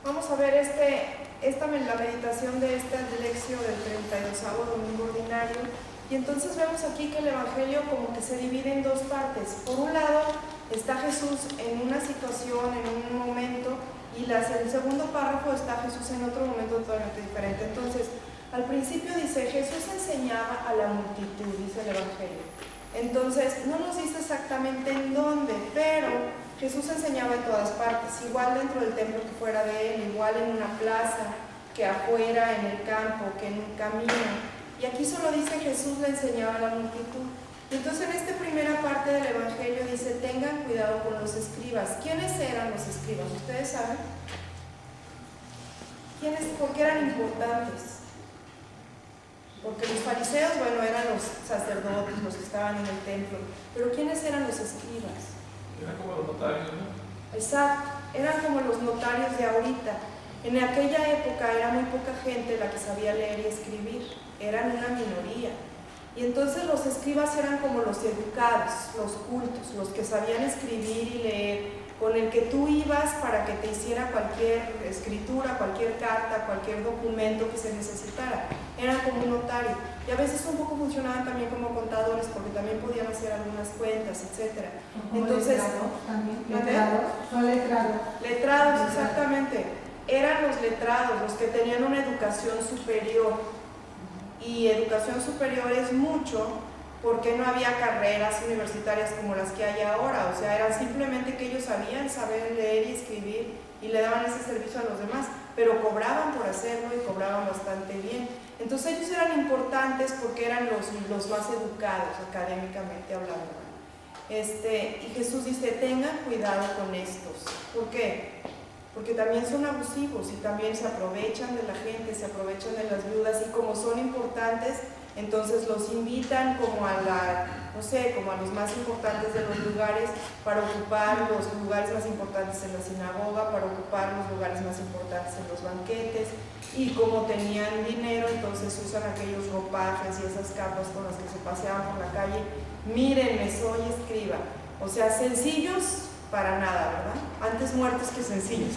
Vamos a ver la meditación de esta lección del 32º domingo ordinario. Y entonces vemos aquí que el Evangelio como que se divide en dos partes. Por un lado está Jesús en una situación, en un momento, y el segundo párrafo está Jesús en otro momento totalmente diferente. Entonces, al principio dice, Jesús enseñaba a la multitud, dice el Evangelio. Entonces, no nos dice exactamente en dónde, pero Jesús enseñaba en todas partes, igual dentro del templo que fuera de él, igual en una plaza, que afuera, en el campo, que en un camino. Y aquí solo dice Jesús le enseñaba a la multitud. Entonces en esta primera parte del Evangelio dice, tengan cuidado con los escribas. ¿Quiénes eran los escribas? ¿Ustedes saben? ¿Por qué eran importantes? Porque los fariseos, bueno, eran los sacerdotes, los que estaban en el templo. Pero ¿quiénes eran los escribas? Eran como los notarios, ¿no? Exacto, eran como los notarios de ahorita. En aquella época era muy poca gente la que sabía leer y escribir, eran una minoría. Y entonces los escribas eran como los educados, los cultos, los que sabían escribir y leer, con el que tú ibas para que te hiciera cualquier escritura, cualquier carta, cualquier documento que se necesitara. Eran como un notario. Y a veces un poco funcionaban también como contadores, porque también podían hacer algunas cuentas, etc. Entonces, son letrados. Letrados, exactamente. Eran los letrados, los que tenían una educación superior. Y educación superior es mucho porque no había carreras universitarias como las que hay ahora. O sea, eran simplemente que ellos sabían saber leer y escribir y le daban ese servicio a los demás, pero cobraban por hacerlo y cobraban bastante bien. Entonces ellos eran importantes porque eran los más educados académicamente hablando. Y Jesús dice, tengan cuidado con estos. ¿Por qué? Porque también son abusivos y también se aprovechan de la gente, se aprovechan de las viudas, y como son importantes, entonces los invitan como a los más importantes de los lugares para ocupar los lugares más importantes en la sinagoga, para ocupar los lugares más importantes en los banquetes, y como tenían dinero, entonces usan aquellos ropajes y esas capas con las que se paseaban por la calle. Mírenme, soy escriba. O sea, sencillos para nada, ¿verdad? Antes muertos que sencillos.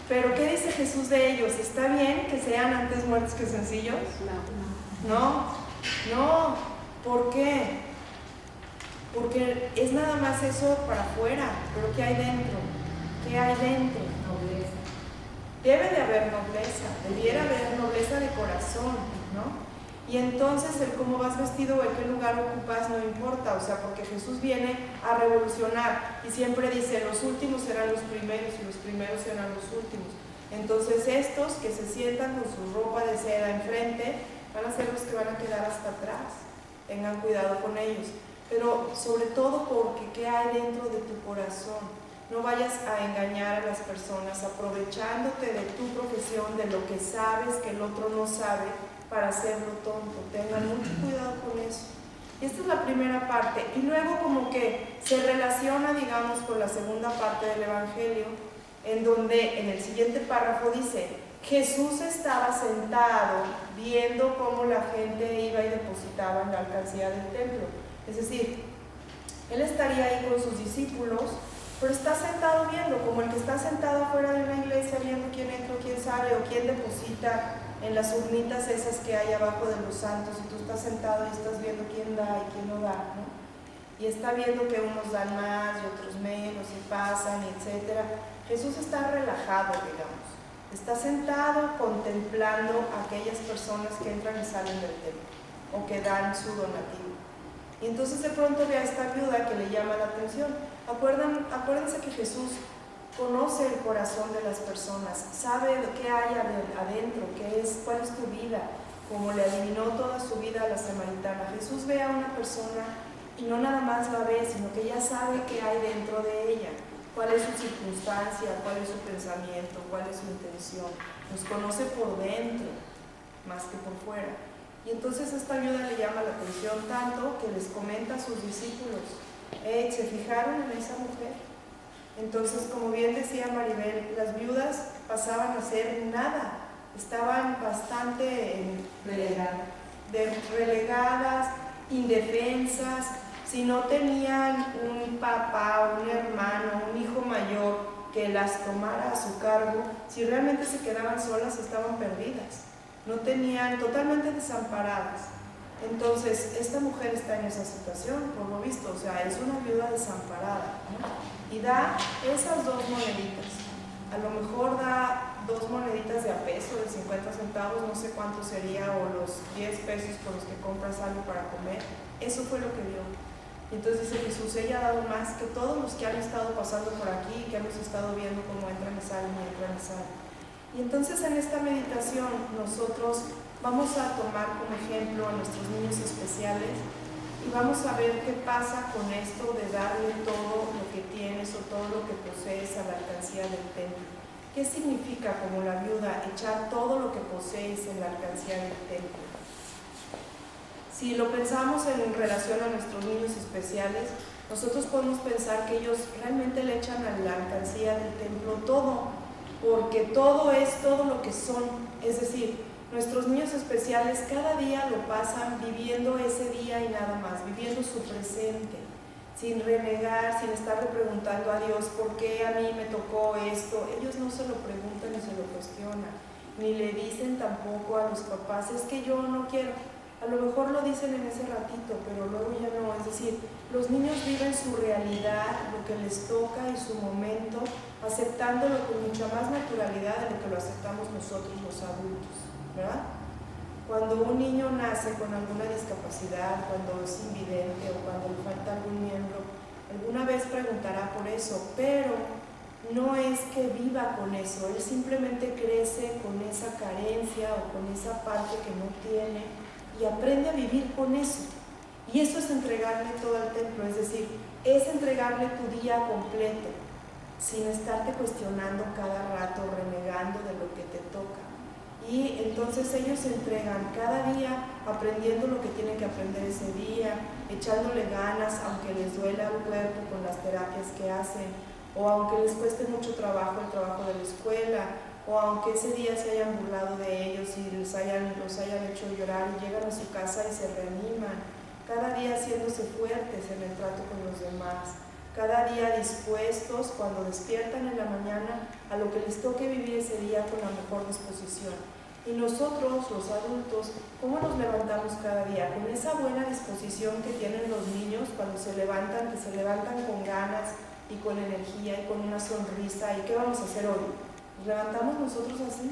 Pero ¿qué dice Jesús de ellos? ¿Está bien que sean antes muertos que sencillos? No. ¿Por qué? Porque es nada más eso para afuera, pero ¿qué hay dentro? ¿Qué hay dentro? Nobleza. Debe de haber nobleza, debiera haber nobleza de corazón, ¿no? Y entonces el cómo vas vestido o en qué lugar ocupas no importa, o sea, porque Jesús viene a revolucionar y siempre dice, los últimos serán los primeros y los primeros serán los últimos. Entonces estos que se sientan con su ropa de seda enfrente van a ser los que van a quedar hasta atrás. Tengan cuidado con ellos, pero sobre todo porque ¿qué hay dentro de tu corazón? No vayas a engañar a las personas aprovechándote de tu profesión, de lo que sabes que el otro no sabe, para hacerlo tonto. Tengan mucho cuidado con eso. Y esta es la primera parte. Y luego como que se relaciona, digamos, con la segunda parte del Evangelio, en donde en el siguiente párrafo dice, Jesús estaba sentado viendo cómo la gente iba y depositaba en la alcancía del templo. Es decir, él estaría ahí con sus discípulos, pero está sentado viendo, como el que está sentado afuera de una iglesia viendo quién entra, quién sale o quién deposita en las urnitas esas que hay abajo de los santos, y tú estás sentado y estás viendo quién da y quién no da, ¿no? Y está viendo que unos dan más y otros menos y pasan, etc. Jesús está relajado, digamos, está sentado contemplando a aquellas personas que entran y salen del templo o que dan su donativo. Y entonces de pronto ve a esta viuda que le llama la atención. Acuérdense que Jesús conoce el corazón de las personas, sabe qué hay adentro, cuál es tu vida, como le adivinó toda su vida a la samaritana. Jesús ve a una persona y no nada más la ve, sino que ya sabe qué hay dentro de ella, cuál es su circunstancia, cuál es su pensamiento, cuál es su intención. Nos conoce por dentro, más que por fuera. Y entonces esta viuda le llama la atención tanto que les comenta a sus discípulos, ¿se fijaron en esa mujer? Entonces, como bien decía Maribel, las viudas pasaban a ser nada, estaban bastante relegadas, indefensas. Si no tenían un papá, un hermano, un hijo mayor que las tomara a su cargo. Si realmente se quedaban solas, estaban perdidas, no tenían, totalmente desamparadas. Entonces, esta mujer está en esa situación, por lo visto, o sea, es una viuda desamparada, ¿no? Y da esas 2 moneditas. A lo mejor da 2 moneditas de a peso, de 50 centavos, no sé cuánto sería, o los 10 pesos por los que compras algo para comer. Eso fue lo que dio. Y entonces dice Jesús, ella ha dado más que todos los que han estado pasando por aquí, que hemos estado viendo cómo entran y salen y entran y salen. Y entonces en esta meditación nosotros vamos a tomar como ejemplo a nuestros niños especiales y vamos a ver qué pasa con esto de darle todo lo que tienes o todo lo que posees a la alcancía del templo. ¿Qué significa como la viuda echar todo lo que posees en la alcancía del templo? Si lo pensamos en relación a nuestros niños especiales, nosotros podemos pensar que ellos realmente le echan a la alcancía del templo todo, porque todo es todo lo que son. Es decir, nuestros niños especiales cada día lo pasan viviendo ese día y nada más, viviendo su presente, sin renegar, sin estarle preguntando a Dios por qué a mí me tocó esto. Ellos no se lo preguntan ni se lo cuestionan, ni le dicen tampoco a los papás, es que yo no quiero. A lo mejor lo dicen en ese ratito, pero luego ya no. Es decir, los niños viven su realidad, lo que les toca y su momento, aceptándolo con mucha más naturalidad de lo que lo aceptamos nosotros los adultos, ¿verdad? Cuando un niño nace con alguna discapacidad, cuando es invidente o cuando le falta algún miembro, alguna vez preguntará por eso, pero no es que viva con eso, él simplemente crece con esa carencia o con esa parte que no tiene y aprende a vivir con eso. Y eso es entregarle todo al templo, es decir, es entregarle tu día completo, sin estarte cuestionando cada rato, renegando de lo que te toca. Y entonces ellos se entregan cada día aprendiendo lo que tienen que aprender ese día, echándole ganas aunque les duela el cuerpo con las terapias que hacen, o aunque les cueste mucho trabajo el trabajo de la escuela, o aunque ese día se hayan burlado de ellos y los hayan hecho llorar y llegan a su casa y se reaniman, cada día haciéndose fuertes en el trato con los demás, cada día dispuestos cuando despiertan en la mañana a lo que les toque vivir ese día con la mejor disposición. Y nosotros, los adultos, ¿cómo nos levantamos cada día? Con esa buena disposición que tienen los niños cuando se levantan, que se levantan con ganas y con energía y con una sonrisa. ¿Y qué vamos a hacer hoy? ¿Nos levantamos nosotros así?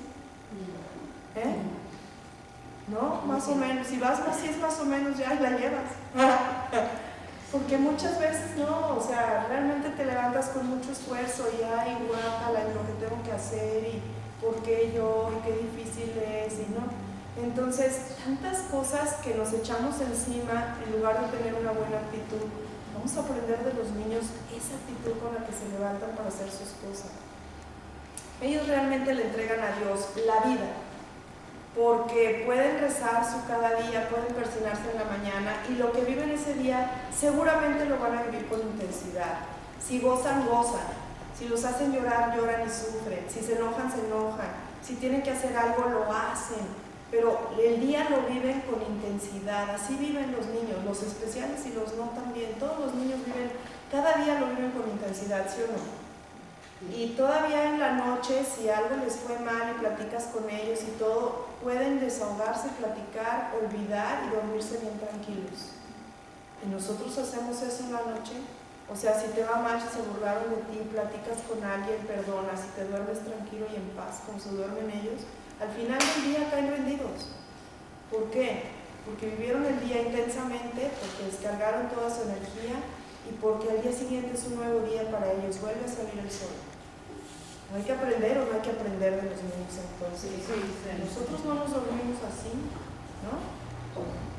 ¿No? Más o menos. Si es más o menos, ya la llevas. Porque muchas veces no, o sea, realmente te levantas con mucho esfuerzo y ay, guácala, lo que tengo que hacer y por qué yo y qué difícil es y no. Entonces, tantas cosas que nos echamos encima en lugar de tener una buena actitud. Vamos a aprender de los niños esa actitud con la que se levantan para hacer sus cosas. Ellos realmente le entregan a Dios la vida, porque pueden rezar su cada día, pueden persinarse en la mañana y lo que viven ese día seguramente lo van a vivir con intensidad. Si gozan, gozan. Si los hacen llorar, lloran y sufren. Si se enojan, se enojan. Si tienen que hacer algo, lo hacen. Pero el día lo viven con intensidad. Así viven los niños, los especiales y los no también. Todos los niños viven, cada día lo viven con intensidad, ¿sí o no? Y todavía en la noche, si algo les fue mal y platicas con ellos y todo, pueden desahogarse, platicar, olvidar y dormirse bien tranquilos. ¿Y nosotros hacemos eso en la noche? O sea, si te va mal, si se burlaron de ti, platicas con alguien, perdonas y te duermes tranquilo y en paz, como se duermen ellos, al final del día caen rendidos. ¿Por qué? Porque vivieron el día intensamente, porque descargaron toda su energía y porque al día siguiente es un nuevo día para ellos, vuelve a salir el sol. ¿Hay que aprender o no hay que aprender de los niños entonces? Sí. Nosotros no nos dormimos así, ¿no?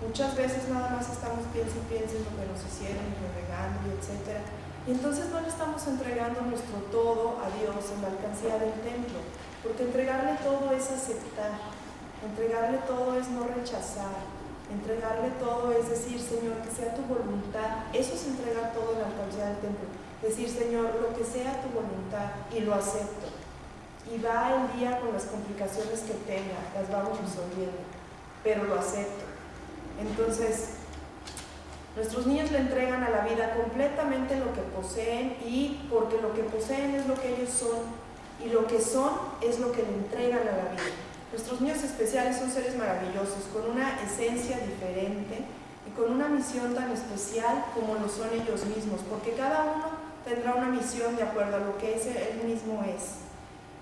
Muchas veces nada más estamos piensa y piensa en lo que nos hicieron, renegando y etc. Y entonces no le estamos entregando nuestro todo a Dios en la alcancía del templo, porque entregarle todo es aceptar, entregarle todo es no rechazar, entregarle todo es decir, Señor, que sea tu voluntad. Eso es entregar todo en la alcancía del templo. Decir, Señor, lo que sea tu voluntad, y lo acepto. Y va el día con las complicaciones que tenga, las vamos resolviendo, pero lo acepto. Entonces, Nuestros niños le entregan a la vida completamente lo que poseen, y porque lo que poseen es lo que ellos son, y lo que son es lo que le entregan a la vida. Nuestros niños especiales son seres maravillosos, con una esencia diferente y con una misión tan especial como lo son ellos mismos, porque cada uno tendrá una misión de acuerdo a lo que él mismo es.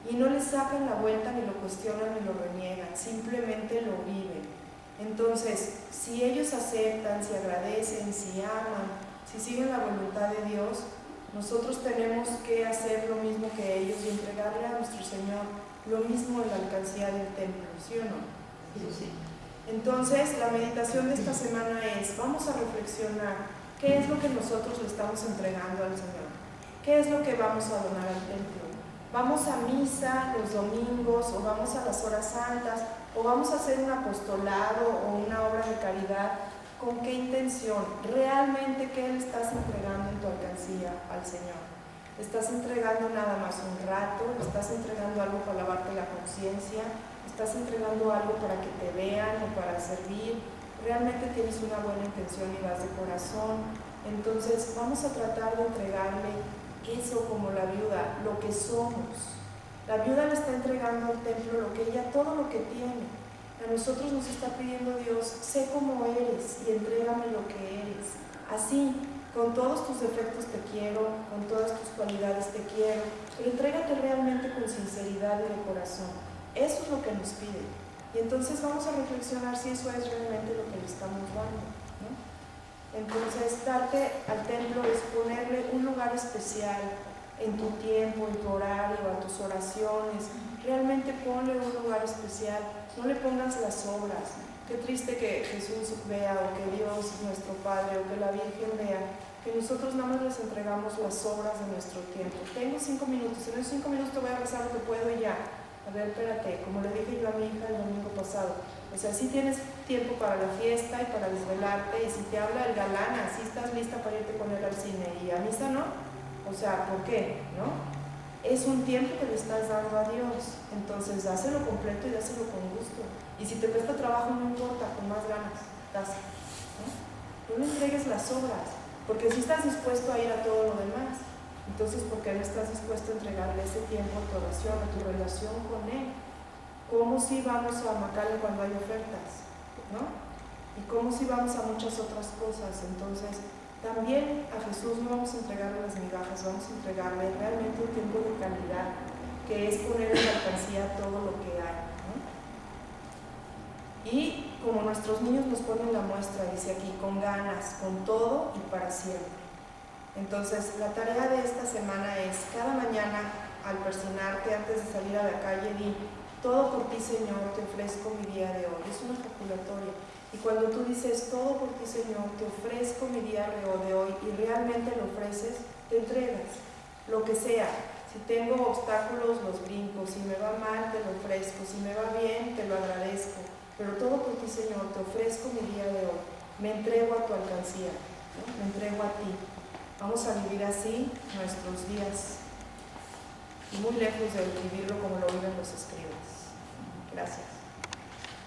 Y no le sacan la vuelta, ni lo cuestionan, ni lo reniegan, simplemente lo viven. Entonces, si ellos aceptan, si agradecen, si aman, si siguen la voluntad de Dios, nosotros tenemos que hacer lo mismo que ellos y entregarle a nuestro Señor lo mismo en la alcancía del templo, ¿sí o no? Sí. Entonces, la meditación de esta semana es, vamos a reflexionar qué es lo que nosotros le estamos entregando al Señor, qué es lo que vamos a donar al templo. ¿Vamos a misa los domingos, o vamos a las horas santas, o vamos a hacer un apostolado o una obra de caridad? ¿Con qué intención? ¿Realmente qué le estás entregando en tu alcancía al Señor? ¿Le estás entregando nada más un rato? ¿Le estás entregando algo para lavarte la conciencia? ¿Le estás entregando algo para que te vean o para servir? ¿Realmente tienes una buena intención y vas de corazón? Entonces vamos a tratar de entregarle eso, como la viuda, lo que somos. La viuda le está entregando al templo lo que ella, todo lo que tiene. A nosotros nos está pidiendo Dios, sé como eres y entrégame lo que eres. Así, con todos tus defectos te quiero, con todas tus cualidades te quiero, pero entrégate realmente con sinceridad y de corazón. Eso es lo que nos pide. Y entonces vamos a reflexionar si eso es realmente lo que le estamos dando, ¿no? Entonces, darte al templo es ponerle un lugar especial en tu tiempo, en tu horario, a tus oraciones. Realmente ponle un lugar especial, no le pongas las obras. Qué triste que Jesús vea, o que Dios, nuestro Padre, o que la Virgen vea, que nosotros nada más les entregamos las obras de nuestro tiempo. Tengo 5 minutos, en esos 5 minutos te voy a rezar lo que puedo y ya. A ver, espérate, como le dije yo a mi hija el domingo pasado, o sea, sí tienes tiempo para la fiesta y para desvelarte, y si te habla el galán, así estás lista para irte con él al cine, y a misa no. O sea, ¿por qué? ¿No? Es un tiempo que le estás dando a Dios, entonces dáselo completo y dáselo con gusto. Y si te cuesta trabajo, no importa, con más ganas, dáselo, ¿no? No le entregues las obras, porque si estás dispuesto a ir a todo lo demás, entonces ¿por qué no estás dispuesto a entregarle ese tiempo a tu oración, a tu relación con Él? ¿Cómo si vamos a Macale cuando hay ofertas? ¿No? Y cómo si vamos a muchas otras cosas. Entonces, también a Jesús no vamos a entregarle las migajas, vamos a entregarle realmente un tiempo de calidad, que es poner en la alcancía todo lo que hay, ¿no? Y como nuestros niños nos ponen la muestra, dice aquí, con ganas, con todo y para siempre. Entonces, la tarea de esta semana es, cada mañana, al persignarte, antes de salir a la calle, di, todo por ti, Señor, te ofrezco mi día de hoy. Es una ejaculatoria. Y cuando tú dices, todo por ti, Señor, te ofrezco mi día de hoy, y realmente lo ofreces, te entregas, lo que sea. Si tengo obstáculos, los brinco. Si me va mal, te lo ofrezco. Si me va bien, te lo agradezco. Pero todo por ti, Señor, te ofrezco mi día de hoy. Me entrego a tu alcancía, ¿no? Me entrego a ti. Vamos a vivir así nuestros días, y muy lejos de vivirlo como lo viven los escribas. Gracias.